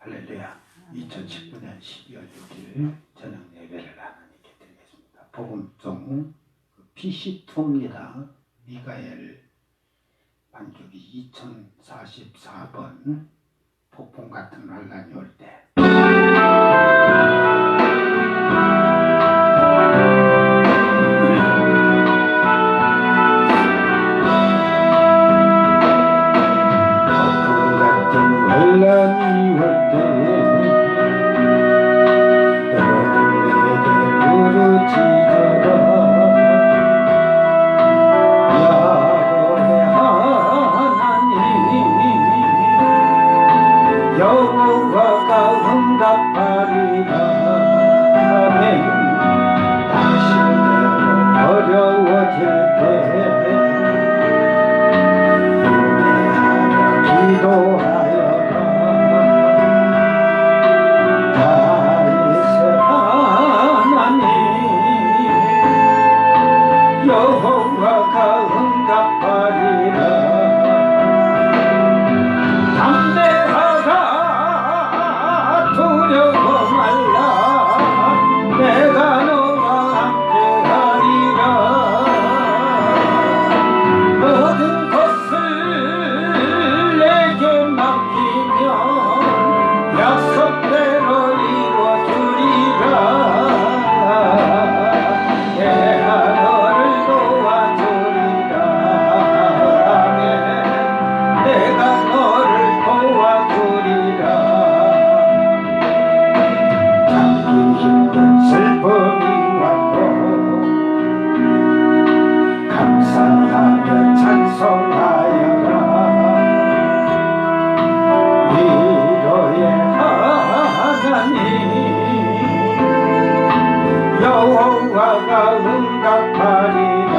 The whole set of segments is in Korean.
할렐루야. 2019년 12월 6일 저녁 예배를 하나님께 드리겠습니다. 복음송 PC2입니다. 미가엘 반주기 2044번 폭풍 같은 환란이 올 때. 폭풍 같은 환란이 올 때 여호와가 응답하리라. 아멘. 당신은 어려워질 때 기도하여라. 다윗의 하나님 여호와가 응답하리라. 두려워 말라. 내가 너와 함께하리라. 모든 것을 내게 맡기면 약속대로 이루어주리라. 내가 너를 도와주리라. 아멘. 내가 너를 도와주리라. 슬픔이 와도 감사하며 찬송하여라. 위로의 하나님 여호와가 응답하리라.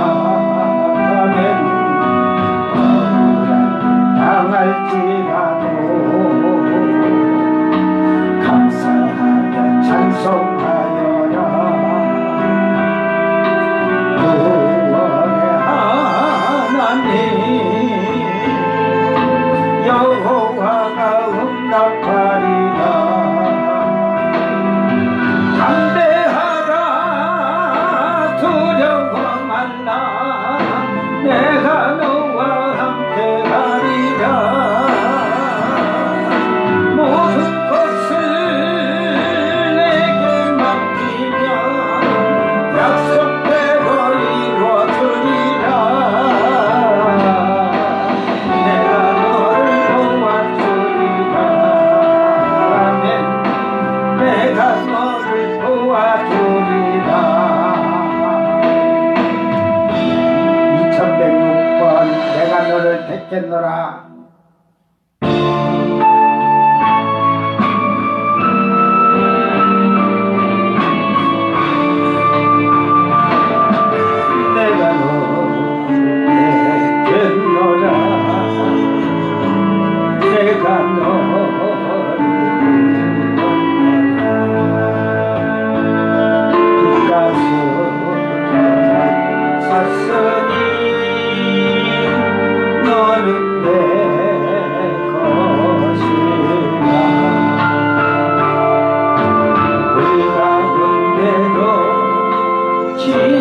아멘. 억울한 당할지라도 감사하며 찬송하여라. 구원의 하나님 여호와가 응답하리라. 담대하라. 두려워 말라. 내가 너와 함께하리라. 모든 것을 내게 맡기면 약속대로 이루어주리라. 내가 너를 도와주리라. 아멘. 내가 너를 도와주리라. 2106번 내가 너를 택했노라.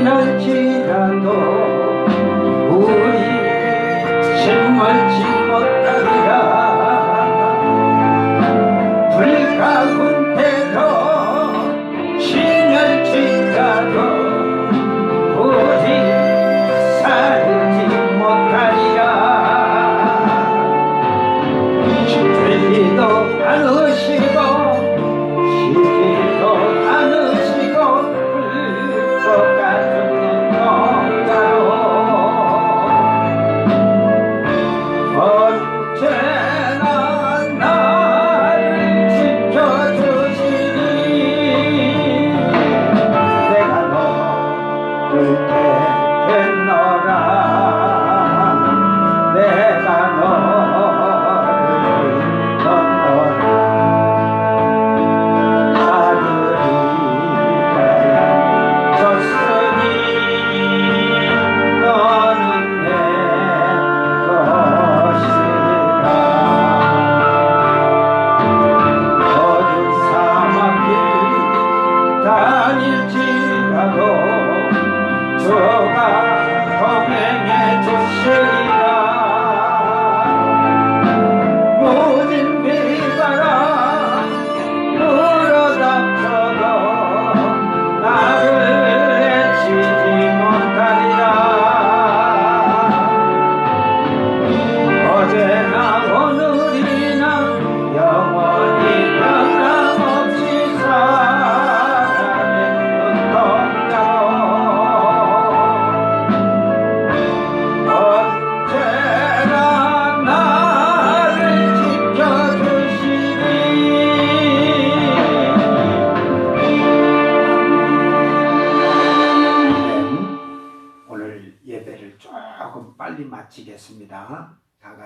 지날지라도 우리 실물지 못하리라. 불 가운데로 지날지라도 우리 살지 못하리라.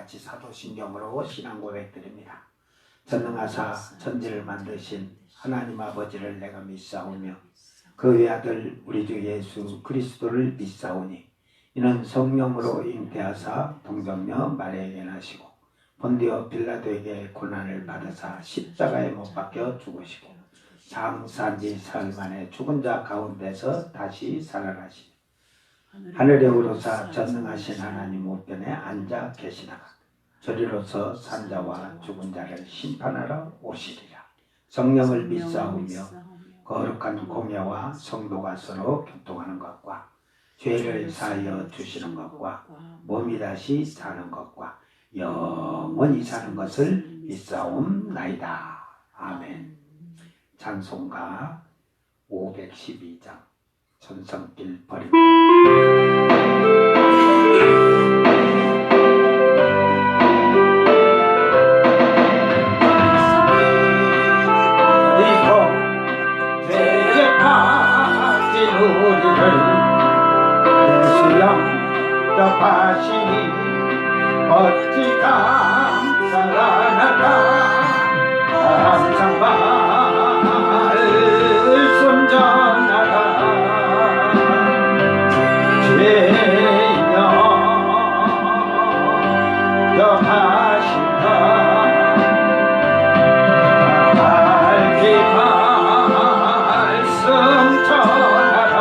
같이 사도신경으로 신앙 고백드립니다. 전능하사 천지를 만드신 하나님 아버지를 내가 믿사오며 그 외아들 우리 주 예수 그리스도를 믿사오니 이는 성령으로 잉태하사 동정녀 마리아에게 나시고 본디오 빌라도에게 고난을 받으사 십자가에 못 박혀 죽으시고 장산지 사흘 만에 죽은 자 가운데서 다시 살아나시니 하늘에 오르사 전능하신 하나님 우편에 앉아 계시다가 저리로서 산자와 죽은 자를 심판하러 오시리라. 성령을 믿사오며 거룩한 공예와 성도가 서로 교통하는 것과 죄를 사하여 주시는 것과 몸이 다시 사는 것과 영원히 사는 것을 믿사옵나이다. 아멘. 찬송가 512장 천성길 버리고 죄에 빠진 우리를 예수 영접하시니 어찌 감사하나까 항상 말씀 전하라 죄 영접하신다 알기 말씀 전하라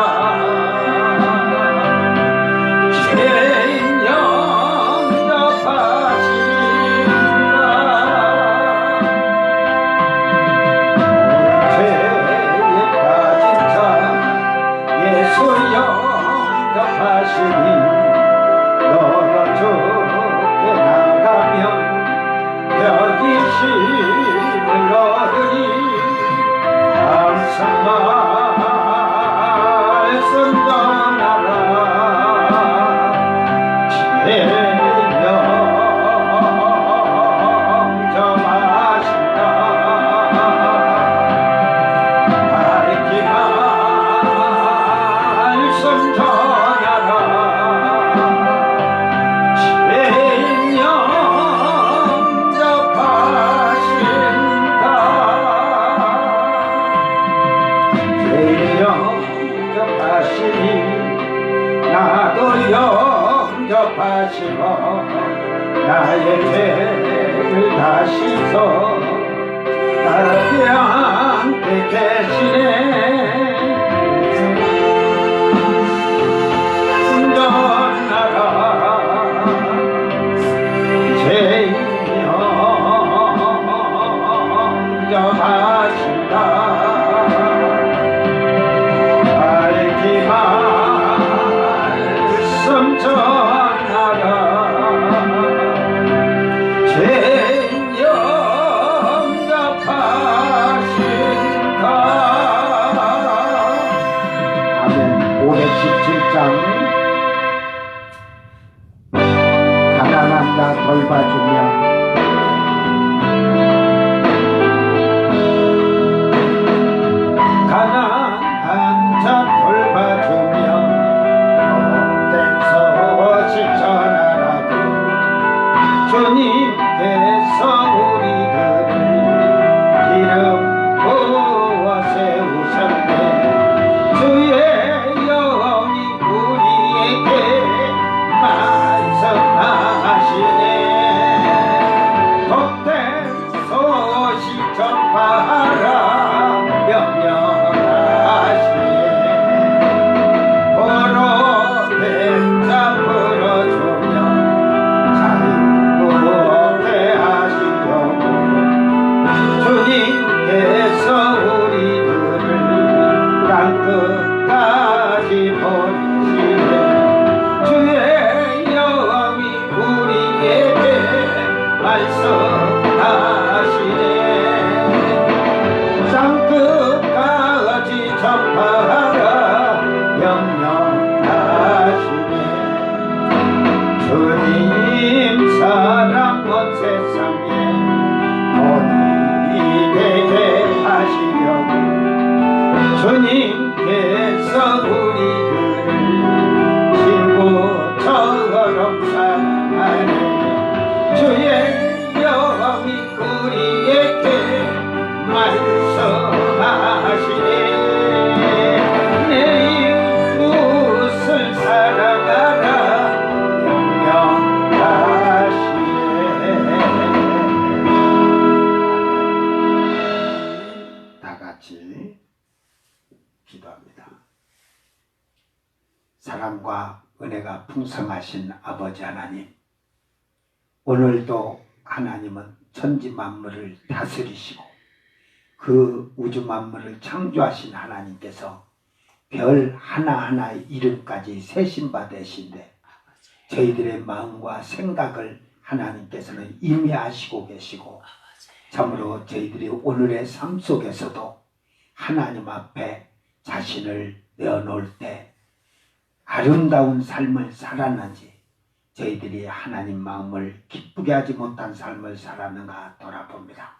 죄 영접하시고 나의 죄를 다시서 나에게 함께 계시네 순전하라 죄 영접하신다 전하라 죄 영접하신다. 아멘. 517장 가난한 자 돌봐주며 가난한 자 돌봐주며 주님께서 우리들을 기름 부어 세우셨네 주의 영이 우리에게 말씀하시네 복된 소식 전파하라 명령하시네 포로된 자 풀어주며 주님께서 우리들을 땅끝까지 보내시네 주의 영이 우리에게 말씀하시네 땅끝까지 전파하라 명령하시네 주님 사랑 온 세상에 되게 하시려고 주님께서 우리들을 친구처럼 사랑하네 우리에게 말씀하시네. 내 이웃을 사랑하라 명령하시네. 다 같이 기도합니다. 사랑과 은혜가 풍성하신 아버지 하나님, 오늘도 하나님은 천지 만물을 다스리시고 그 우주 만물을 창조하신 하나님께서 별 하나하나의 이름까지 세신 바 되신데 저희들의 마음과 생각을 하나님께서는 이미 아시고 계시고 참으로 저희들이 오늘의 삶 속에서도 하나님 앞에 자신을 내어놓을 때 아름다운 삶을 살았는지, 저희들이 하나님 마음을 기쁘게 하지 못한 삶을 살았는가 돌아봅니다.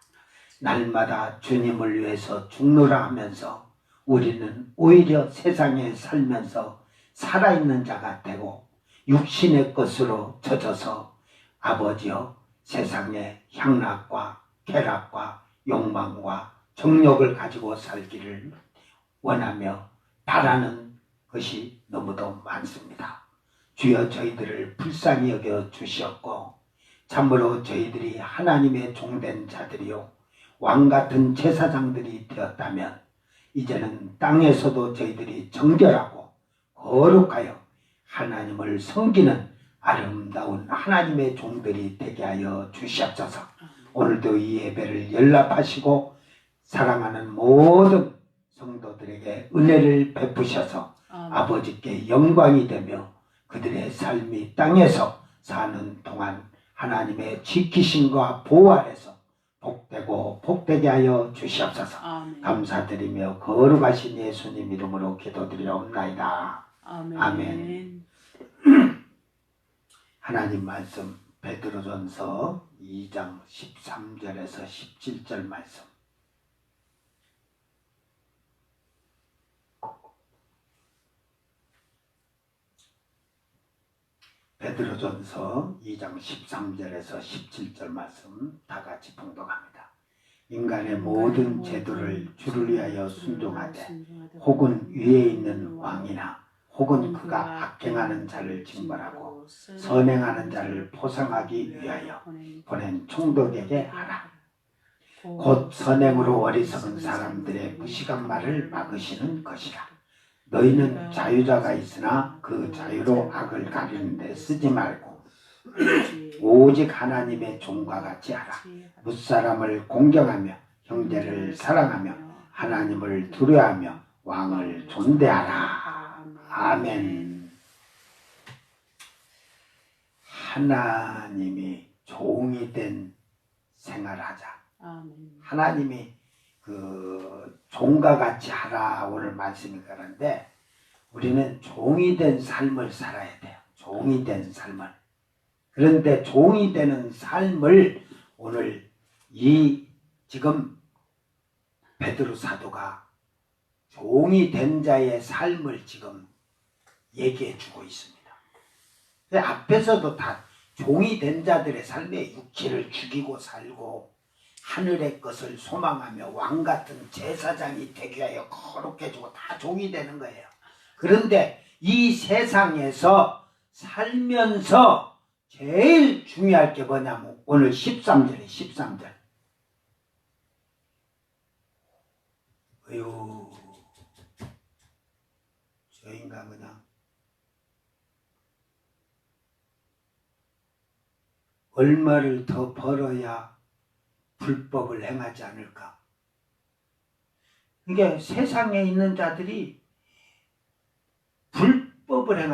날마다 주님을 위해서 죽노라 하면서 우리는 오히려 세상에 살면서 살아있는 자가 되고 육신의 것으로 젖어서 아버지여 세상의 향락과 쾌락과 욕망과 정욕을 가지고 살기를 원하며 바라는 것이 너무도 많습니다. 주여 저희들을 불쌍히 여겨 주시었고 참으로 저희들이 하나님의 종된 자들이요 왕같은 제사장들이 되었다면 이제는 땅에서도 저희들이 정결하고 거룩하여 하나님을 섬기는 아름다운 하나님의 종들이 되게 하여 주시옵소서. 오늘도 이 예배를 연락하시고 사랑하는 모든 성도들에게 은혜를 베푸셔서 아버지께 영광이 되며 그들의 삶이 땅에서 사는 동안 하나님의 지키심과 보호 아래서 복되고 복되게 하여 주시옵소서. 아멘. 감사드리며 거룩하신 예수님 이름으로 기도드리옵나이다. 아멘. 아멘. 하나님 말씀 베드로전서 2장 13절에서 17절 말씀. 베드로전서 2장 13절에서 17절 말씀 다 같이 봉독합니다. 인간의 모든 제도를 주를 위하여 순종하되 혹은 위에 있는 왕이나 혹은 그가 악행하는 자를 징벌하고 선행하는 자를 포상하기 위하여 보낸 총독에게 하라. 곧 선행으로 어리석은 사람들의 무식한 말을 막으시는 것이라. 너희는 자유자가 있으나 그 자유로 악을 가리는 데 쓰지 말고 오직 하나님의 종과 같이 하라. 무사람을 공경하며 형제를 사랑하며 하나님을 두려워하며 왕을 존대하라. 아멘. 하나님이 종이 된 생활하자. 하나님이 그 종과 같이 하라 오늘 말씀이 그런데 우리는 종이 된 삶을 살아야 돼요. 종이 된 삶을. 그런데 종이 되는 삶을 오늘 이 지금 베드로 사도가 종이 된 자의 삶을 지금 얘기해 주고 있습니다. 앞에서도 다 종이 된 자들의 삶에 육체를 죽이고 살고 하늘의 것을 소망하며 왕같은 제사장이 되게 하여 거룩해 주고 다 종이 되는 거예요. 그런데 이 세상에서 살면서 제일 중요할 게 뭐냐면 오늘 13절에 13절. 어휴, 저 인간 그냥 얼마를 더 벌어야 불법을 행하지 않을까. 그러니까 세상에 있는 자들이 불법을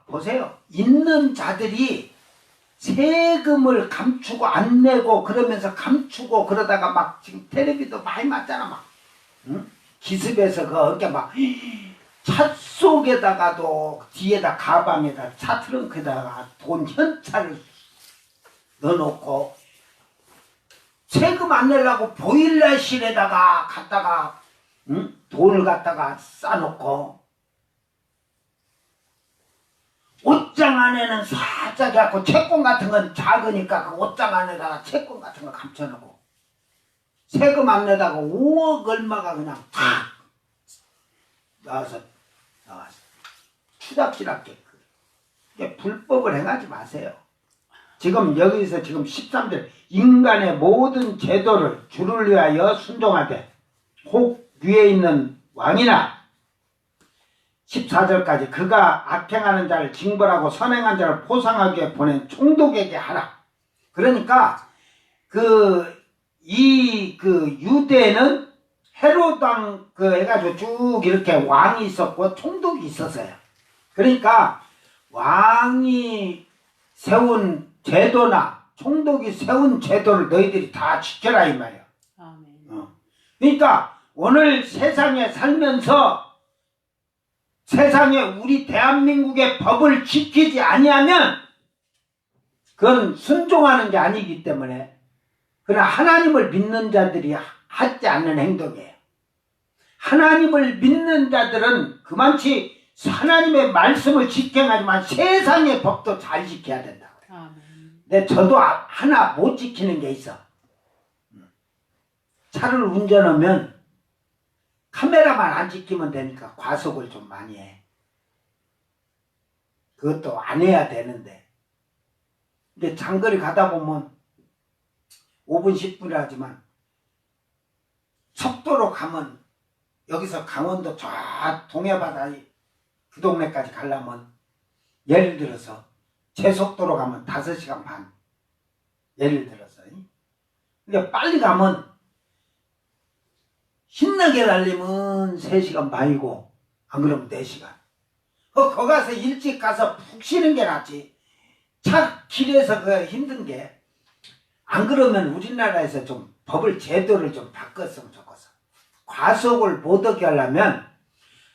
보세요. 있는 자들이 세금을 감추고 안 내고 그러면서 감추고 그러다가 막 지금 텔레비도 많이 맞잖아. 막 응? 기습해서 그렇게 막 차 속에다가도 뒤에다 가방에다 차 트렁크에다가 돈 현찰을 넣어놓고 세금 안 내려고 보일러실에다가 갖다가 돈을 갖다가 싸놓고 옷장 안에는 살짝 해갖고 채권 같은 건 작으니까 그 옷장 안에다가 채권 같은 거 감춰놓고 세금 안 내다가 5억 얼마가 그냥 탁 나와서 추잡스럽게 이게 불법을 행하지 마세요. 지금 여기서 지금 13절 인간의 모든 제도를 주를 위하여 순종하되 혹 위에 있는 왕이나 14절까지 그가 악행하는 자를 징벌하고 선행한 자를 포상하기 위해 보낸 총독에게 하라. 그러니까 유대는 헤롯 왕 해가지고 쭉 이렇게 왕이 있었고 총독이 있었어요. 그러니까 왕이 세운 제도나 총독이 세운 제도를 너희들이 다 지켜라 이 말이야. 그러니까 오늘 세상에 살면서 세상에 우리 대한민국의 법을 지키지 아니하면 그건 순종하는 게 아니기 때문에 그러나 하나님을 믿는 자들이 하지 않는 행동이에요. 하나님을 믿는 자들은 그만치 하나님의 말씀을 지켜야지만 세상의 법도 잘 지켜야 된다고요. 근데 저도 하나 못 지키는 게 있어. 차를 운전하면 카메라만 안 지키면 되니까 과속을 좀 많이 해. 그것도 안 해야 되는데. 근데 장거리 가다 보면 5분 10분이 하지만 속도로 가면 여기서 강원도 저 동해바다 그 동네까지 가려면 예를 들어서 제 속도로 가면 5시간 반. 예를 들어서. 근데 빨리 가면 신나게 달리면 3시간 반이고 안 그러면 4시간. 거기 가서 일찍 가서 푹 쉬는 게 낫지. 차 길에서 그 힘든 게 안 그러면 우리나라에서 좀 법을 제도를 좀 바꿨으면 좋겠어. 과속을 못 하게 하려면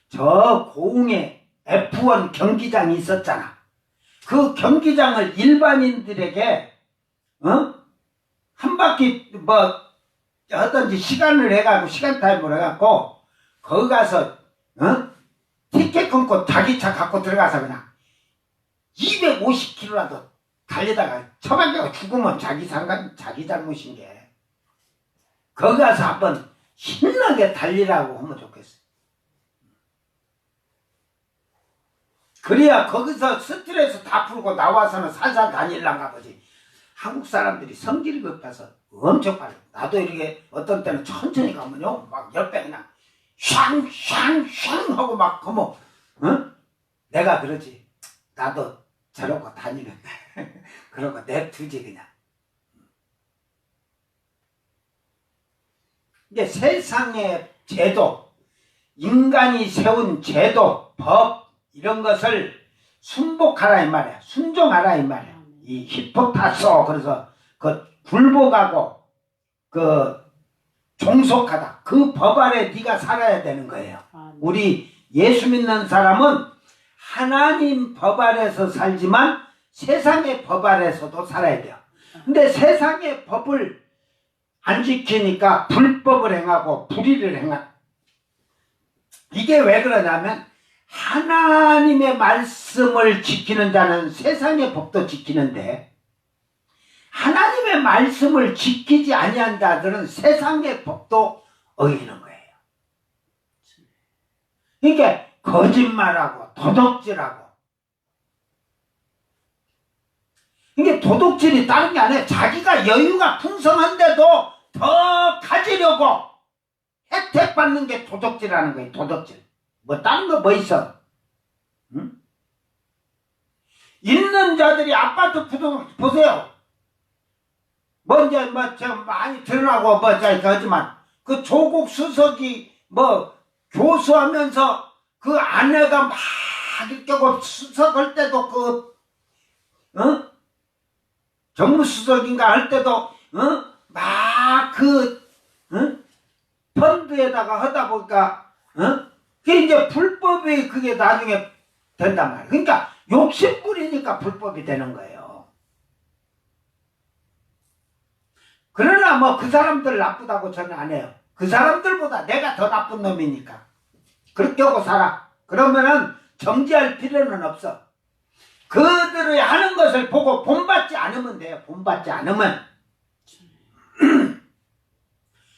저 고흥에 F1 경기장이 있었잖아. 그 경기장을 일반인들에게 한 바퀴 어떤지 시간을 해가지고 시간 타임을 해갖고 거기 가서 티켓 끊고 자기 차 갖고 들어가서 그냥 250km라도 달리다가 처박혀가 죽으면 자기 잘못인 게 거기 가서 한번 신나게 달리라고 하면 좋겠어. 그래야 거기서 스트레스 다 풀고 나와서는 살살 다닐란가 보지. 한국 사람들이 성질이 급해서 엄청 빨라. 나도 이렇게 어떤 때는 천천히 가면요 막 10배 그냥 샹샹샹 하고 막 가면 내가 그러지. 나도 저러고 다니는데 그러고 냅두지 그냥. 이게 세상의 제도, 인간이 세운 제도, 법 이런 것을 순복하라 이 말이야. 순종하라 이 말이야. 이 히포타소 그래서 그 굴복하고 그 종속하다. 그 법 아래 네가 살아야 되는 거예요. 우리 예수 믿는 사람은 하나님 법 아래서 살지만 세상의 법 아래서도 살아야 돼요. 근데 세상의 법을 안 지키니까 불법을 행하고 불의를 행하. 이게 왜 그러냐면 하나님의 말씀을 지키는 자는 세상의 법도 지키는데 하나님의 말씀을 지키지 아니한 자들은 세상의 법도 어기는 거예요. 그러니까 거짓말하고 도둑질하고. 이게 도둑질이 다른 게 아니라 자기가 여유가 풍성한데도 더 가지려고 혜택 받는 게 도둑질하는 거예요. 도둑질. 뭐 다른 거 뭐 있어? 응? 있는 자들이 아파트 부동 보세요. 뭐 이제 뭐 제가 많이 드러나고 뭐 그렇지만 그 조국 수석이 뭐 교수하면서 그 아내가 막 이렇게 수석할 때도 정무수석인가 할 때도 막 펀드에다가 하다 보니까 그게 이제 불법이 그게 나중에 된단 말이에요. 그러니까 욕심 부리니까 불법이 되는 거예요. 그러나 뭐 그 사람들 나쁘다고 저는 안 해요. 그 사람들보다 내가 더 나쁜 놈이니까 그렇게 하고 살아. 그러면은 정지할 필요는 없어. 그들의 하는 것을 보고 본받지 않으면 돼요. 본받지 않으면.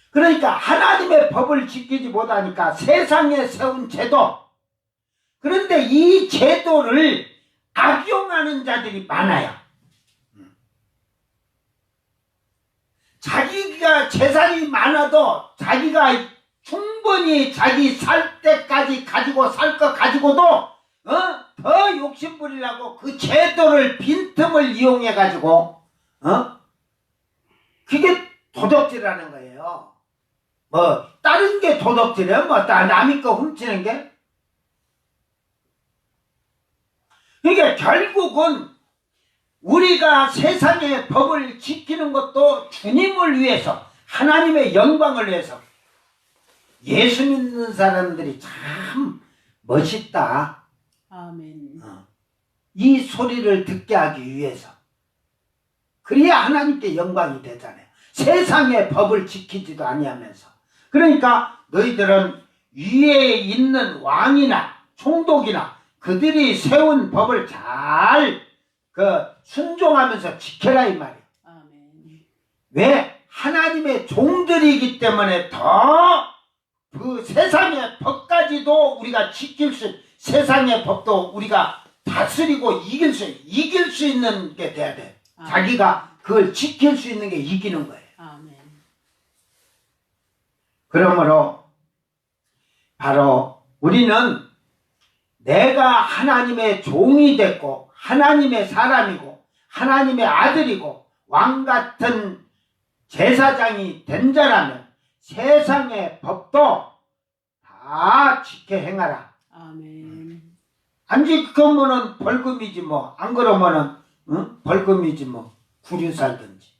그러니까 하나님의 법을 지키지 못하니까 세상에 세운 제도, 그런데 이 제도를 악용하는 자들이 많아요. 자기가 재산이 많아도 자기가 충분히 자기 살 때까지 가지고 살 것 가지고도 더 욕심부리려고 그 제도를 빈틈을 이용해 가지고 그게 도덕질하는 거예요. 뭐 다른 게 도덕질이에요? 뭐 남의 거 훔치는 게? 그러니까 결국은 우리가 세상의 법을 지키는 것도 주님을 위해서, 하나님의 영광을 위해서. 예수 믿는 사람들이 참 멋있다. 아멘. 이 소리를 듣게 하기 위해서. 그래야 하나님께 영광이 되잖아요. 세상의 법을 지키지도 아니하면서. 그러니까 너희들은 위에 있는 왕이나 총독이나 그들이 세운 법을 잘 순종하면서 지켜라 이 말이에요. 아멘. 왜? 하나님의 종들이기 때문에 더 그 세상의 법까지도 우리가 지킬 수, 세상의 법도 우리가 다스리고 이길 수 있는 게 돼야 돼. 아멘. 자기가 그걸 지킬 수 있는 게 이기는 거예요. 아멘. 그러므로 바로 우리는 내가 하나님의 종이 됐고 하나님의 사람이고 하나님의 아들이고 왕같은 제사장이 된 자라면 세상의 법도 다 지켜 행하라. 아멘. 안 지키면은 벌금이지 뭐. 안 그러면은 벌금이지 뭐. 구류 살든지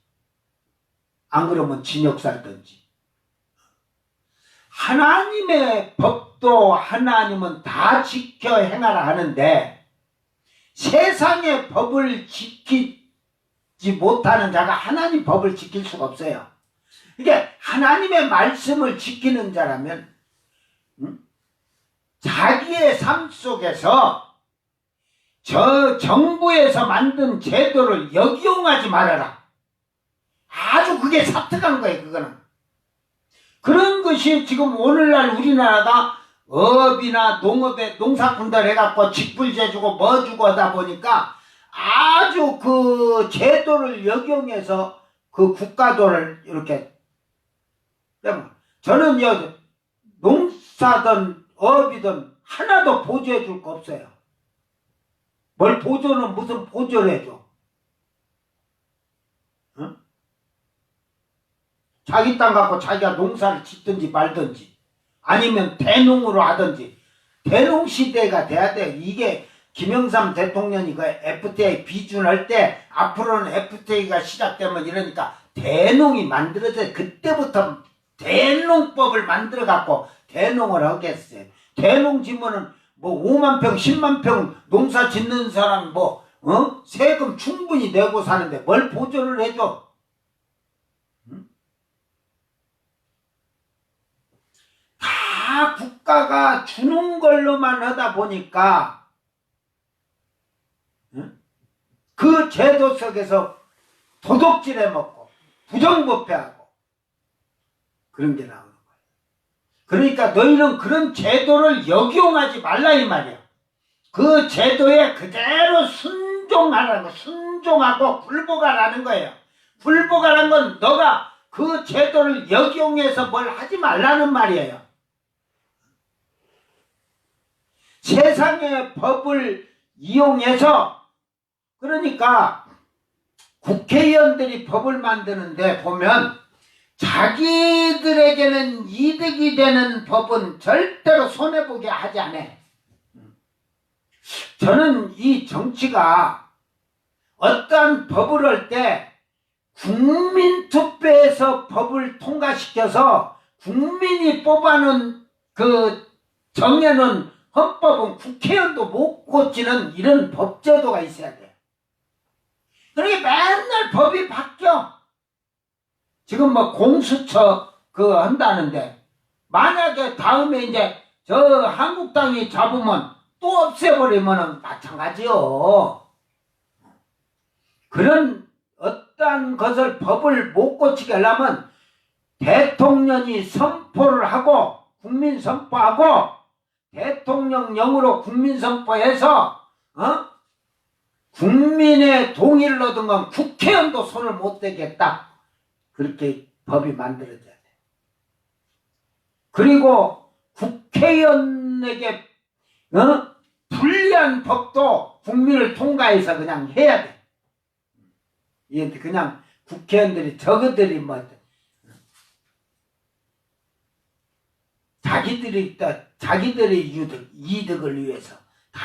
안 그러면 징역 살든지. 하나님의 법도 하나님은 다 지켜 행하라 하는데 세상의 법을 지키지 못하는 자가 하나님 법을 지킬 수가 없어요. 이게 하나님의 말씀을 지키는 자라면 자기의 삶 속에서 저 정부에서 만든 제도를 역이용하지 말아라. 아주 그게 사특한 거예요. 그거는. 그런 것이 지금 오늘날 우리나라가 업이나 농업에 농사꾼들 해갖고 직불제 주고 뭐 주고 하다 보니까 아주 그 제도를 역이용해서 그 국가도를 이렇게, 저는요 농사든 업이든 하나도 보조해 줄 거 없어요. 뭘 보조는 무슨 보조를 해줘? 응? 자기 땅 갖고 자기가 농사를 짓든지 말든지 아니면 대농으로 하든지. 대농 시대가 돼야 돼. 이게 김영삼 대통령이 그 FTA 비준할 때 앞으로는 FTA가 시작되면 이러니까 대농이 만들어져요. 그때부터 대농법을 만들어 갖고 대농을 하겠어요. 대농 지면은 뭐 5만 평 10만 평 농사 짓는 사람 세금 충분히 내고 사는데 뭘 보조를 해줘? 응? 다 국가가 주는 걸로만 하다 보니까 그 제도 속에서 도둑질해 먹고 부정부패하고 그런 게 나오는 거예요. 그러니까 너희는 그런 제도를 역이용하지 말라 이 말이야. 그 제도에 그대로 순종하라는 거. 순종하고 굴복하라는 거예요. 굴복하라는 건 너가 그 제도를 역이용해서 뭘 하지 말라는 말이에요. 세상의 법을 이용해서, 그러니까 국회의원들이 법을 만드는데 보면 자기들에게는 이득이 되는 법은 절대로 손해보게 하지 않아요. 저는 이 정치가 어떠한 법을 할 때 국민투표에서 법을 통과시켜서 국민이 뽑아놓은 그 정해놓은 헌법은 국회의원도 못 고치는 이런 법제도가 있어야 돼요. 그러니까 맨날 법이 바뀌어. 지금 뭐 공수처 한다는데 만약에 다음에 이제 저 한국당이 잡으면 또 없애버리면 마찬가지요. 그런 어떠한 것을 법을 못 고치게 하려면 대통령이 선포를 하고 국민 선포하고 대통령령으로 국민 선포해서 국민의 동의를 얻은 건 국회의원도 손을 못 대겠다. 그렇게 법이 만들어져야 돼. 그리고 국회의원에게 불리한 법도 국민을 통과해서 그냥 해야 돼. 이게 그냥 국회의원들이 저거들이 뭐 자기들의 이득을 위해서 다.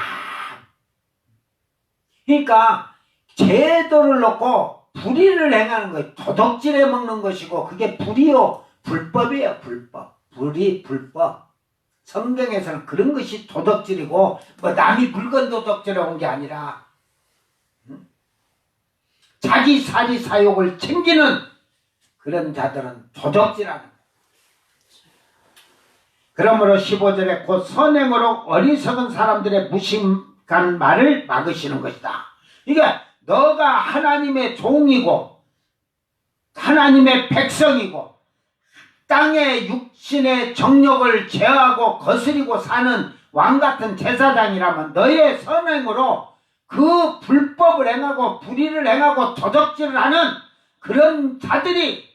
그러니까 제도를 놓고 불의를 행하는 거예요. 도덕질해 먹는 것이고 그게 불이요 불법이에요. 불법. 불의 불법. 성경에서는 그런 것이 도덕질이고 뭐 남이 물건 도덕질해 온 게 아니라 자기 사리 사욕을 챙기는 그런 자들은 도덕질하는 거예요. 그러므로 15절에 곧 선행으로 어리석은 사람들의 무심한 말을 막으시는 것이다. 이게 너가 하나님의 종이고 하나님의 백성이고 땅의 육신의 정욕을 제어하고 거스리고 사는 왕같은 제사장이라면 너의 선행으로 그 불법을 행하고 불의를 행하고 도적질을 하는 그런 자들이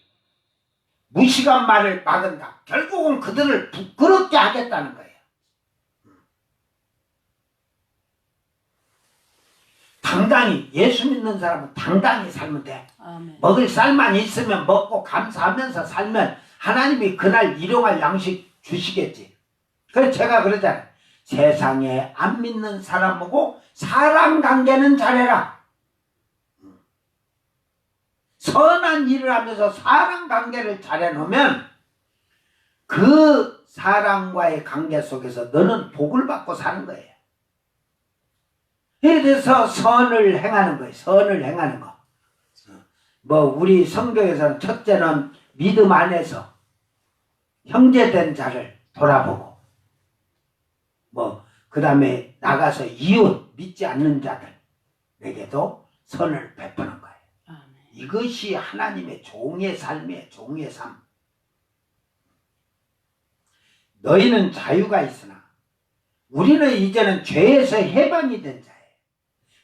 무식한 말을 막은다. 결국은 그들을 부끄럽게 하겠다는 거예요. 당당히 예수 믿는 사람은 당당히 살면 돼. 아멘. 먹을 쌀만 있으면 먹고 감사하면서 살면 하나님이 그날 일용할 양식 주시겠지. 그래서 제가 그러잖아요. 세상에 안 믿는 사람하고 사람 관계는 잘해라. 선한 일을 하면서 사람 관계를 잘해놓으면 그 사람과의 관계 속에서 너는 복을 받고 사는 거예요. 그래서 선을 행하는 거예요. 선을 행하는 거. 뭐 우리 성경에서는 첫째는 믿음 안에서 형제된 자를 돌아보고 뭐 그 다음에 나가서 이웃 믿지 않는 자들에게도 선을 베푸는 거예요. 아멘. 이것이 하나님의 종의 삶이에요. 종의 삶. 너희는 자유가 있으나 우리는 이제는 죄에서 해방이 된 자예요.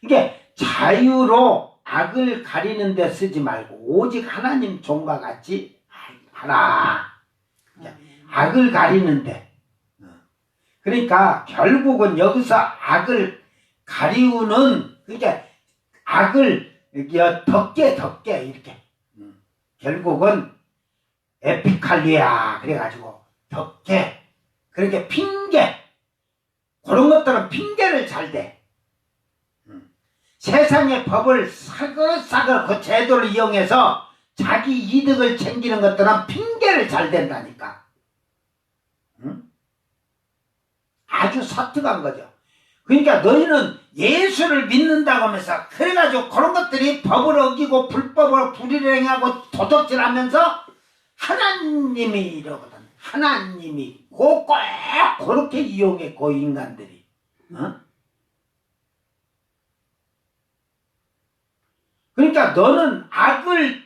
이게 자유로 악을 가리는 데 쓰지 말고 오직 하나님 종과 같이 하라. 악을 가리는데. 그러니까 결국은 여기서 악을 가리우는 그러니까 악을 덮게 이렇게 결국은 에피칼리아 그래가지고 덮게 그렇게 핑계 그런 것들은 핑계를 잘 대. 세상의 법을 사글사글 그 제도를 이용해서 자기 이득을 챙기는 것들은 핑계를 잘 댄다니까. 아주 사특한 거죠. 그러니까 너희는 예수를 믿는다고 하면서 그래가지고 그런 것들이 법을 어기고 불법을 불의를 행하고 도덕질하면서 하나님이 이러거든. 하나님이 꼭 그렇게 이용해 그 인간들이. 그러니까 너는 악을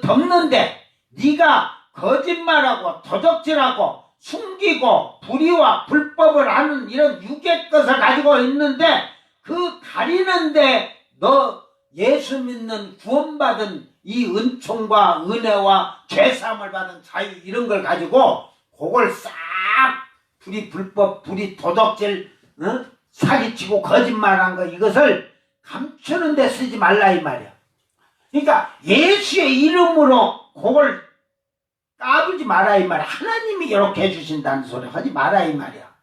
덮는데 네가 거짓말하고 도적질하고 숨기고 불의와 불법을 하는 이런 육의 것을 가지고 있는데 그 가리는데 너 예수 믿는 구원받은 이 은총과 은혜와 죄사함을 받은 자유 이런 걸 가지고 그걸 싹 불의 불법 불의 도덕질 사기치고 거짓말한 거 이것을 감추는 데 쓰지 말라 이 말이야. 그러니까 예수의 이름으로 그걸 까불지 마라 이 말이야. 하나님이 이렇게 해주신다는 소리 하지 마라 이 말이야.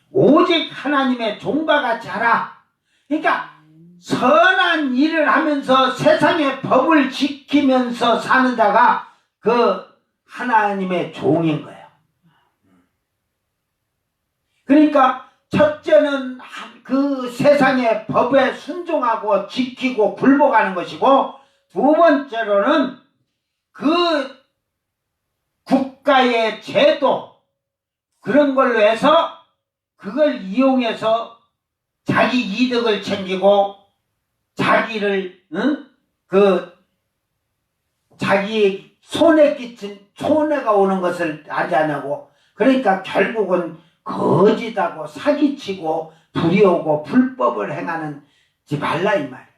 오직 하나님의 종과 같이 하라. 그러니까 선한 일을 하면서 세상의 법을 지키면서 사는 자가 그 하나님의 종인 거예요. 그러니까 첫째는 그 세상의 법에 순종하고 지키고 굴복하는 것이고 두 번째로는 그 국가의 제도 그런 걸로 해서 그걸 이용해서 자기 이득을 챙기고 자기를 자기 손에 끼친 손해가 오는 것을 하지 않냐고. 그러니까 결국은 거짓하고 사기치고 불의하고 불법을 행하는지 말라 이 말이에요.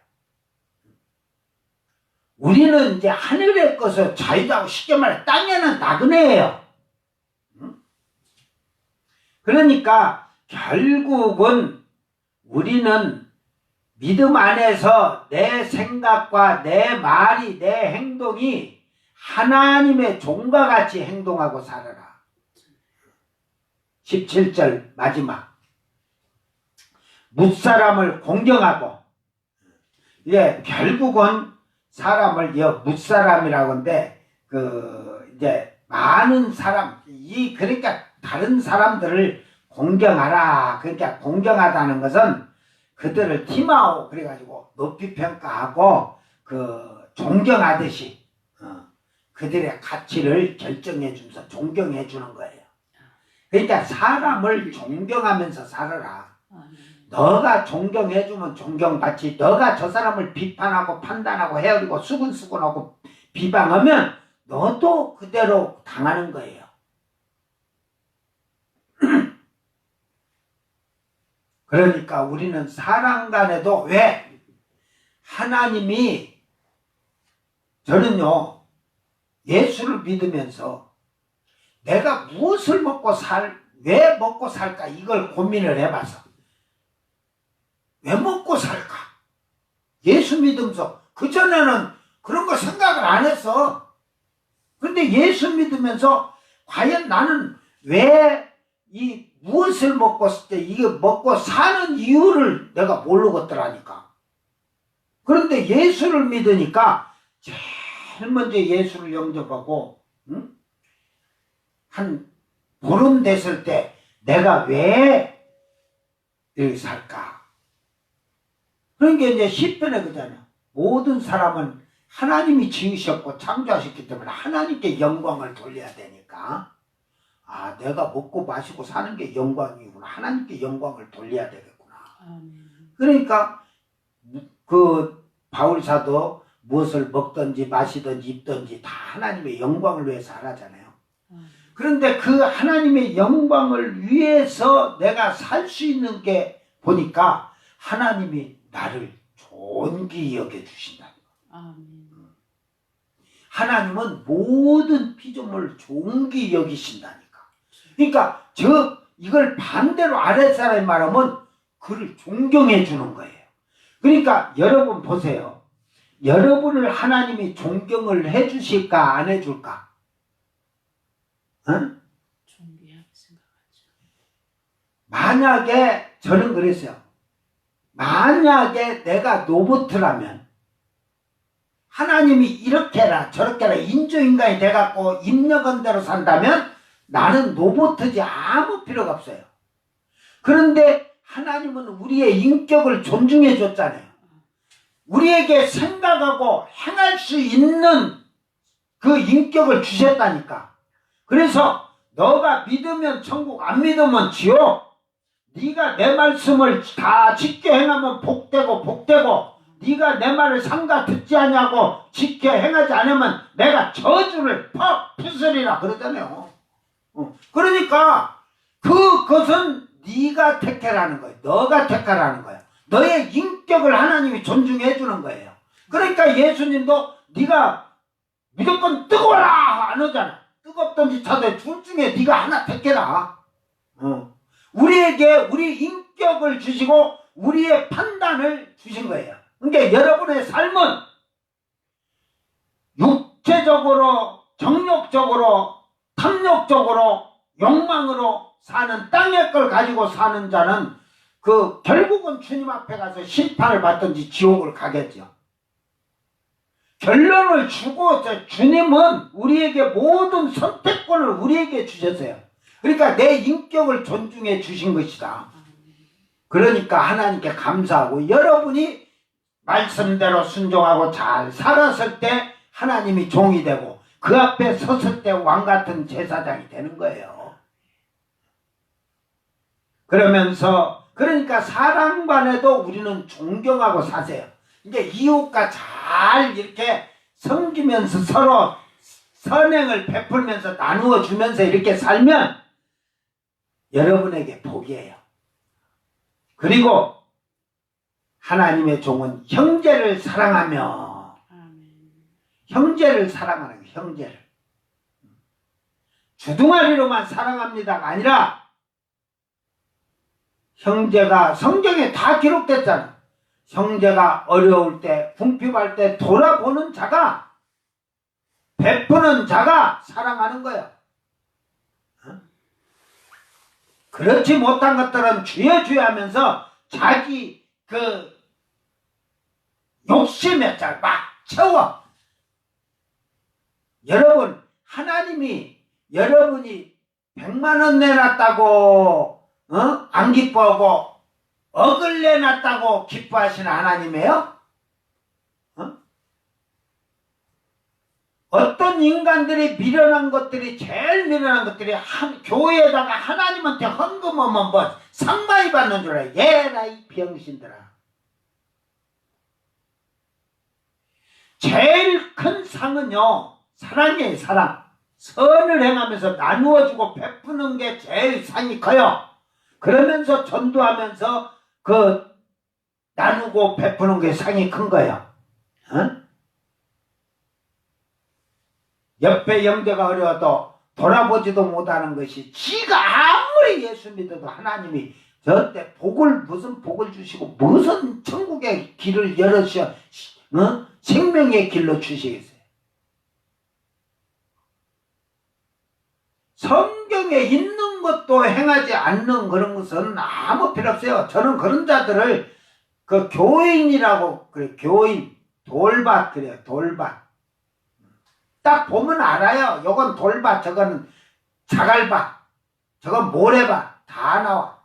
우리는 이제 하늘의 것을 자유하고 쉽게 말해 땅에는 나그네예요. 그러니까 결국은 우리는 믿음 안에서 내 생각과 내 말이 내 행동이 하나님의 종과 같이 행동하고 살아라. 17절 마지막 뭇사람을 공경하고 결국은 사람을 뭇사람이라고 하는데 이제 많은 사람 그러니까 다른 사람들을 공경하라. 그러니까 공경하다는 것은 그들을 팀하고 그래가지고 높이 평가하고 존경하듯이 그들의 가치를 결정해 주면서 존경해 주는 거예요. 그러니까 사람을 존경하면서 살아라. 너가 존경해 주면 존경받지. 너가 저 사람을 비판하고 판단하고 헤아리고 수근수근하고 비방하면 너도 그대로 당하는 거예요. 그러니까 우리는 사람 간에도 왜 하나님이 저는요 예수를 믿으면서 내가 무엇을 왜 먹고 살까 이걸 고민을 해봐서 왜 먹고 살까 예수 믿으면서 그전에는 그런 거 생각을 안 했어. 근데 예수 믿으면서 과연 나는 왜 무엇을 먹고 이거 먹고 사는 이유를 내가 모르겠더라니까. 그런데 예수를 믿으니까 제일 먼저 예수를 영접하고 한 보름 됐을 때 내가 왜 여기 살까? 그러니까 이제 시편에 그러잖아요. 모든 사람은 하나님이 지으셨고 창조하셨기 때문에 하나님께 영광을 돌려야 되니까 내가 먹고 마시고 사는 게 영광이구나. 하나님께 영광을 돌려야 되겠구나. 그러니까 바울사도 무엇을 먹든지 마시든지 입든지 다 하나님의 영광을 위해서 하라잖아요. 그런데 그 하나님의 영광을 위해서 내가 살 수 있는 게 보니까 하나님이 나를 존귀 여겨주신다. 하나님은 모든 피조물을 존귀 여기신다니까. 그러니까 이걸 반대로 아랫사람이 말하면 그를 존경해 주는 거예요. 그러니까 여러분 보세요. 여러분을 하나님이 존경을 해 주실까 안 해 줄까? 존귀하게 생각하죠. 만약에 저는 그랬어요. 만약에 내가 로봇이라면 하나님이 이렇게 해라 저렇게 해라 인조인간이 돼갖고 입력한 대로 산다면 나는 로봇이지 아무 필요가 없어요. 그런데 하나님은 우리의 인격을 존중해 줬잖아요. 우리에게 생각하고 행할 수 있는 그 인격을 주셨다니까. 그래서 너가 믿으면 천국 안 믿으면 지옥. 네가 내 말씀을 다 지켜 행하면 복되고 네가 내 말을 삼가 듣지 않냐고 지켜 행하지 않으면 내가 저주를 퍽 부수리라 그러잖아요. 그러니까 그것은 네가 택해라는 거예요. 너가 택하라는 거예요. 너의 인격을 하나님이 존중해 주는 거예요. 그러니까 예수님도 네가 무조건 뜨거워라 안 하잖아. 뜨겁든지 차든지 둘 중에 네가 하나 택해라. 우리에게 우리 인격을 주시고 우리의 판단을 주신 거예요. 그러니까 여러분의 삶은 육체적으로 정욕적으로 탐욕적으로 욕망으로 사는 땅의 걸 가지고 사는 자는 결국은 주님 앞에 가서 심판을 받든지 지옥을 가겠죠. 결론을 주고 주님은 우리에게 모든 선택권을 우리에게 주셨어요. 그러니까 내 인격을 존중해 주신 것이다. 그러니까 하나님께 감사하고 여러분이 말씀대로 순종하고 잘 살았을 때 하나님이 종이 되고 그 앞에 섰을 때 왕같은 제사장이 되는 거예요. 그러면서 그러니까 사람 간에도 우리는 존경하고 사세요. 이제 이웃과 잘 이렇게 섬기면서 서로 선행을 베풀면서 나누어 주면서 이렇게 살면 여러분에게 복이에요. 그리고 하나님의 종은 형제를 사랑하며, 형제를 사랑하는 거예요. 형제를 주둥아리로만 사랑합니다가 아니라, 형제가 성경에 다 기록됐잖아. 형제가 어려울 때, 궁핍할 때 돌아보는 자가, 베푸는 자가 사랑하는 거야. 그렇지 못한 것들은 주여 주여 하면서 자기 그 욕심에 막 채워. 여러분, 하나님이 여러분이 100만원 내놨다고 안 기뻐하고 억을 내놨다고 기뻐하시는 하나님이에요? 어떤 인간들이 미련한 것들이, 제일 미련한 것들이 교회에다가 하나님한테 헌금하면 뭐 상 많이 받는 줄 알아요. 얘라 이 병신들아. 제일 큰 상은요, 사랑이에요. 사랑. 선을 행하면서 나누어주고 베푸는 게 제일 상이 커요. 그러면서 전도하면서 그 나누고 베푸는 게 상이 큰 거예요. 옆에 형제가 어려워도 돌아보지도 못하는 것이, 지가 아무리 예수 믿어도 하나님이 저때 무슨 복을 주시고 무슨 천국의 길을 열으셔 생명의 길로 주시겠어요. 성경에 있는 것도 행하지 않는 그런 것은 아무 필요 없어요. 저는 그런 자들을 그 교인이라고 그래. 교인, 돌밭 그래요. 돌밭. 딱 보면 알아요. 요건 돌밭, 저건 자갈밭, 저건 모래밭, 다 나와.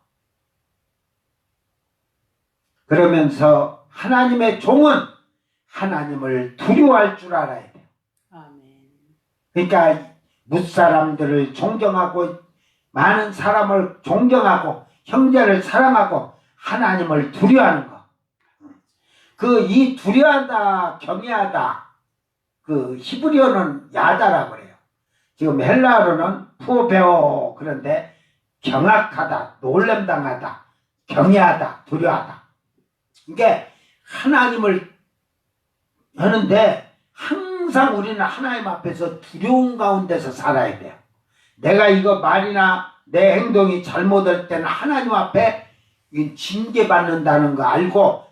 그러면서 하나님의 종은 하나님을 두려워할 줄 알아야 돼요. 그러니까 무사람들을 존경하고, 많은 사람을 존경하고, 형제를 사랑하고, 하나님을 두려워하는 거. 이 두려워하다, 경외하다, 그 히브리어는 야다라고 그래요. 지금 헬라어로는 푸오베오, 그런데 경악하다, 놀램당하다, 경외하다, 두려워하다. 이게 하나님을 하는데 항상 우리는 하나님 앞에서 두려운 가운데서 살아야 돼요. 내가 이거 말이나 내 행동이 잘못할 때는 하나님 앞에 징계받는다는 거 알고,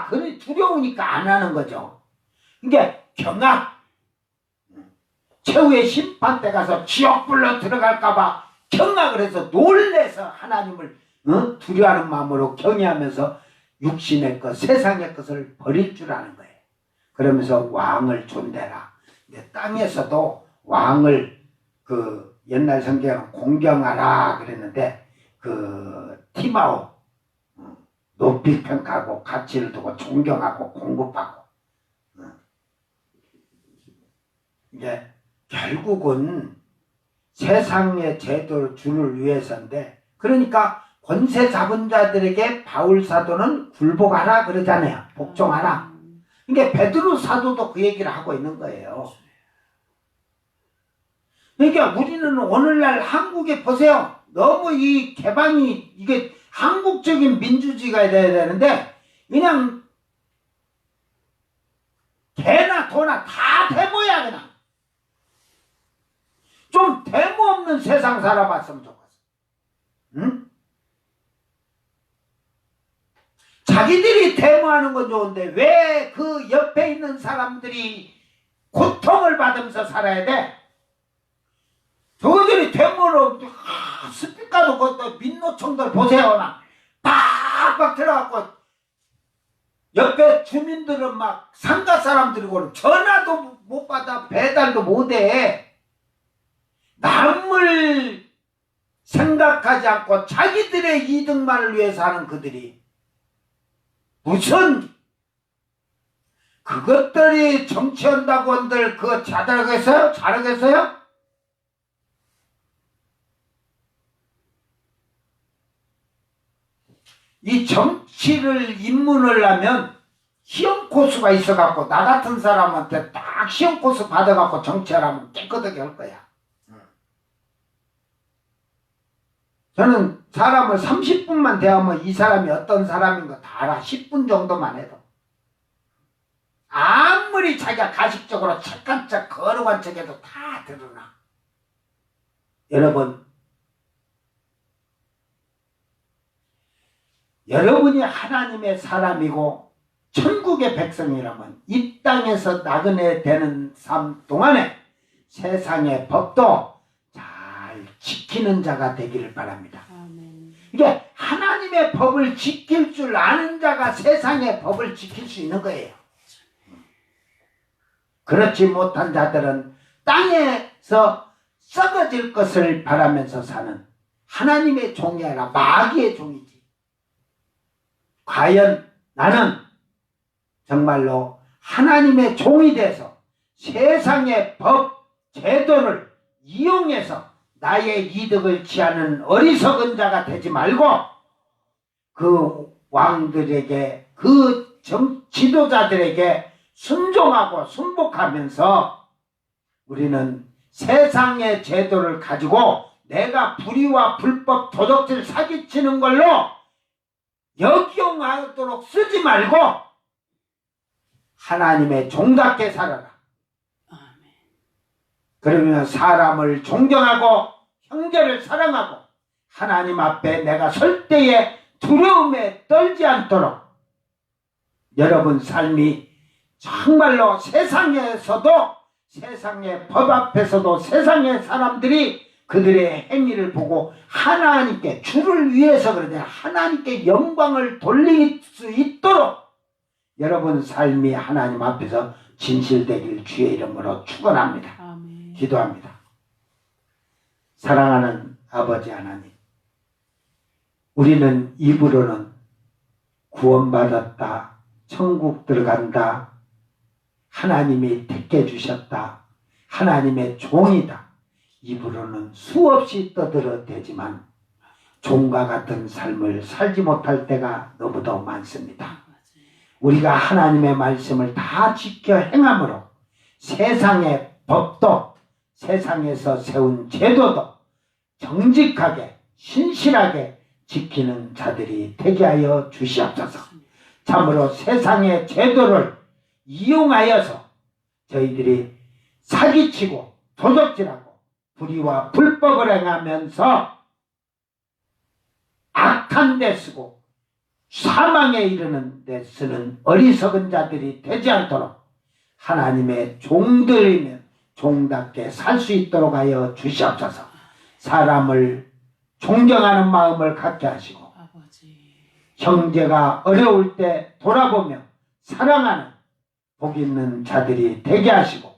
그래 두려우니까 안 하는 거죠. 이게 경악, 최후의 심판 때 가서 지옥불로 들어갈까봐 경악을 해서 놀래서 하나님을 두려워하는 마음으로 경외하면서 육신의 것, 세상의 것을 버릴 줄 아는 거예요. 그러면서 왕을 존대라. 땅에서도 왕을 옛날 성경은 공경하라 그랬는데, 티마오, 높이 평가하고 가치를 두고 존경하고 공급하고. 이게 결국은 세상의 제도 주를 위해서인데, 그러니까 권세 잡은 자들에게 바울 사도는 굴복하라 그러잖아요. 복종하라. 그러니까 베드로 사도도 그 얘기를 하고 있는 거예요. 그러니까 우리는 오늘날 한국에 보세요. 너무 이 개방이, 이게 한국적인 민주주의가 돼야 되는데, 그냥 개나 도나 다 데모야. 그냥 좀 데모 없는 세상 살아봤으면 좋겠어. 응? 자기들이 데모하는 건 좋은데 왜 그 옆에 있는 사람들이 고통을 받으면서 살아야 돼? 저들이 데모로 스피커도 그것도 민노총들 보세요. 막 빡빡 들어갖고 옆에 주민들은 막 상가 사람들이고 전화도 못 받아, 배달도 못해. 남을 생각하지 않고 자기들의 이득만을 위해서 하는 그들이 무슨 그것들이 정치한다고 한들 그거 잘하겠어요? 잘하겠어요? 이 정치를 입문을 하면 시험 코스가 있어갖고 나 같은 사람한테 딱 시험 코스 받아갖고 정치하라면 깨끗하게 할 거야. 저는 사람을 30분만 대하면 이 사람이 어떤 사람인 거 다 알아. 10분 정도만 해도. 아무리 자기가 가식적으로 착한 척 거룩한 척해도 다 드러나. 여러분이 하나님의 사람이고 천국의 백성이라면 이 땅에서 나그네 되는 삶 동안에 세상의 법도 잘 지키는 자가 되기를 바랍니다. 아멘. 이게 하나님의 법을 지킬 줄 아는 자가 세상의 법을 지킬 수 있는 거예요. 그렇지 못한 자들은 땅에서 썩어질 것을 바라면서 사는 하나님의 종이 아니라 마귀의 종이지. 과연 나는 정말로 하나님의 종이 돼서 세상의 법, 제도를 이용해서 나의 이득을 취하는 어리석은 자가 되지 말고 그 왕들에게 그 지도자들에게 순종하고 순복하면서 우리는 세상의 제도를 가지고 내가 불의와 불법 도덕질 사기치는 걸로 역용하도록 쓰지 말고 하나님의 종답게 살아라. 아멘. 그러면 사람을 존경하고 형제를 사랑하고 하나님 앞에 내가 설 때에 두려움에 떨지 않도록 여러분 삶이 정말로 세상에서도 세상의 법 앞에서도 세상의 사람들이 그들의 행위를 보고 하나님께 주를 위해서 그러냐 하나님께 영광을 돌릴 수 있도록 여러분 삶이 하나님 앞에서 진실되길 주의 이름으로 축원합니다. 아멘. 기도합니다. 사랑하는 아버지 하나님, 우리는 입으로는 구원받았다, 천국 들어간다, 하나님이 택해 주셨다, 하나님의 종이다, 입으로는 수없이 떠들어대지만 종과 같은 삶을 살지 못할 때가 너무도 많습니다. 우리가 하나님의 말씀을 다 지켜 행함으로 세상의 법도 세상에서 세운 제도도 정직하게 신실하게 지키는 자들이 되게 하여 주시옵소서. 참으로 세상의 제도를 이용하여서 저희들이 사기치고 도적질하고 불의와 불법을 행하면서 악한 데 쓰고 사망에 이르는 데 쓰는 어리석은 자들이 되지 않도록 하나님의 종들이면 종답게 살 수 있도록 하여 주시옵소서. 사람을 존경하는 마음을 갖게 하시고 아버지. 형제가 어려울 때 돌아보며 사랑하는 복 있는 자들이 되게 하시고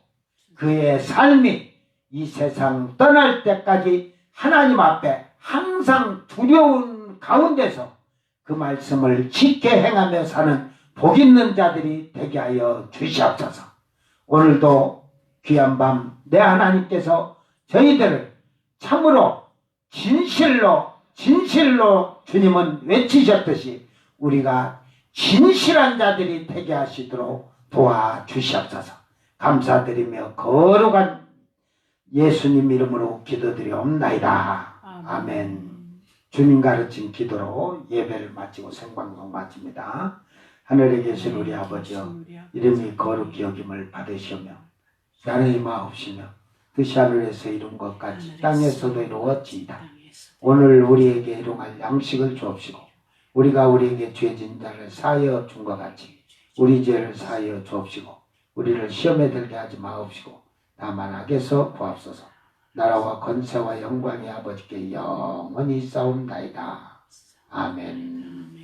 그의 삶이 이 세상 떠날 때까지 하나님 앞에 항상 두려운 가운데서 그 말씀을 지켜 행하며 사는 복 있는 자들이 되게 하여 주시옵소서. 오늘도 귀한 밤 내 하나님께서 저희들을 참으로 진실로 주님은 외치셨듯이 우리가 진실한 자들이 되게 하시도록 도와주시옵소서. 감사드리며 거룩한 예수님 이름으로 기도드리옵나이다. 아멘. 주님 가르친 기도로 예배를 마치고 생방송 마칩니다. 하늘에 계신 우리 아버지여, 이름이 거룩히 여김을 받으시오며 나라의 마옵시며 뜻이 하늘에서 이룬 것 같이 땅에서도 이루어지이다. 오늘 우리에게 일용할 양식을 주옵시고 우리가 우리에게 죄진 자를 사하여 준 것 같이 우리 죄를 사하여 주옵시고 우리를 시험에 들게 하지 마옵시고 다만 악에서 구하옵소서. 나라와 권세와 영광이 아버지께 영원히 싸움나이다. 아멘.